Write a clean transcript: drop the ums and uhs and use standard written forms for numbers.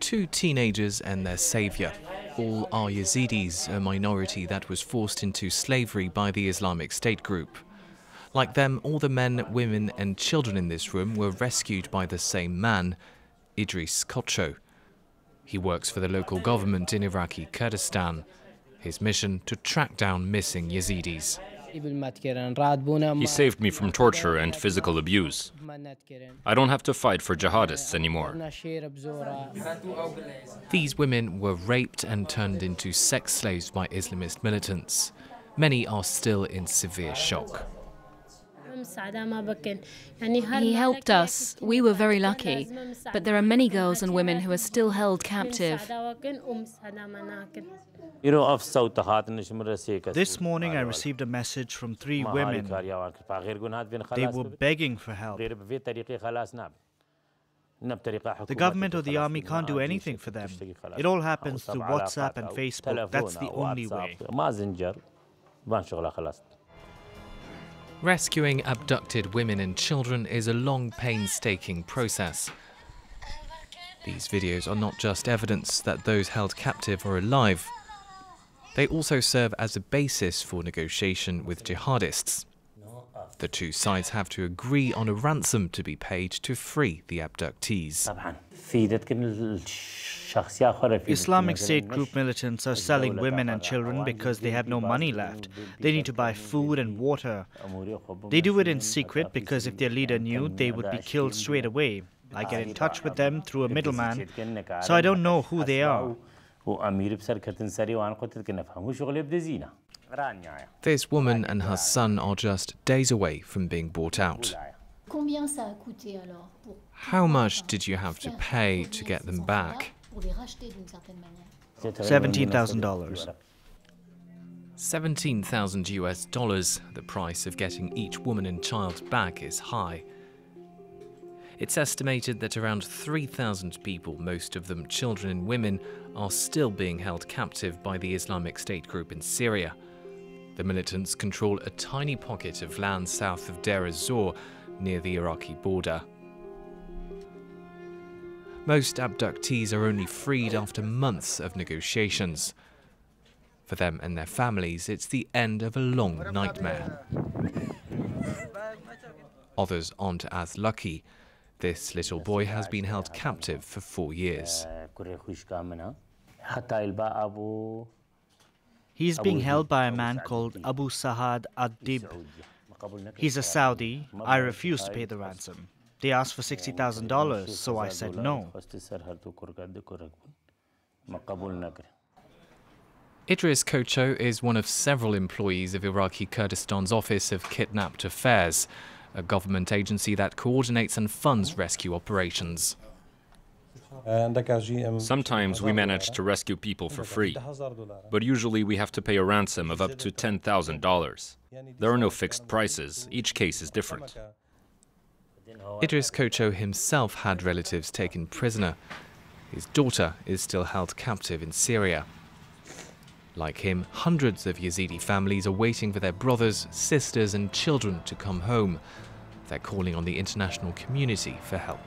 Two teenagers and their saviour. All are Yazidis, a minority that was forced into slavery by the Islamic State group. Like them, all the men, women and children in this room were rescued by the same man, Idris Kocho. He works for the local government in Iraqi Kurdistan. His mission to track down missing Yazidis. He saved me from torture and physical abuse. I don't have to fight for jihadists anymore. These women were raped and turned into sex slaves by Islamist militants. Many are still in severe shock. He helped us. We were very lucky. But there are many girls and women who are still held captive. This morning I received a message from 3 women. They were begging for help. The government or the army can't do anything for them. It all happens through WhatsApp and Facebook. That's the only way. Rescuing abducted women and children is a long, painstaking process. These videos are not just evidence that those held captive are alive. They also serve as a basis for negotiation with jihadists. The two sides have to agree on a ransom to be paid to free the abductees. Islamic State group militants are selling women and children because they have no money left. They need to buy food and water. They do it in secret because if their leader knew, they would be killed straight away. I get in touch with them through a middleman, so I don't know who they are. This woman and her son are just days away from being bought out. How much did you have to pay to get them back? $17,000. 17,000 US dollars. The price of getting each woman and child back is high. It's estimated that around 3,000 people, most of them children and women, are still being held captive by the Islamic State group in Syria. The militants control a tiny pocket of land south of Deir ez-Zor, near the Iraqi border. Most abductees are only freed after months of negotiations. For them and their families, it's the end of a long nightmare. Others aren't as lucky. This little boy has been held captive for 4 years. He's being held by a man called Abu Sahad ad-Dib. He's a Saudi. I refused to pay the ransom. They asked for $60,000, so I said no. Idris Kocho is one of several employees of Iraqi Kurdistan's Office of Kidnapped Affairs, a government agency that coordinates and funds rescue operations. Sometimes we manage to rescue people for free, but usually we have to pay a ransom of up to $10,000. There are no fixed prices. Each case is different. Idris Kocho himself had relatives taken prisoner. His daughter is still held captive in Syria. Like him, hundreds of Yazidi families are waiting for their brothers, sisters and children to come home. They're calling on the international community for help.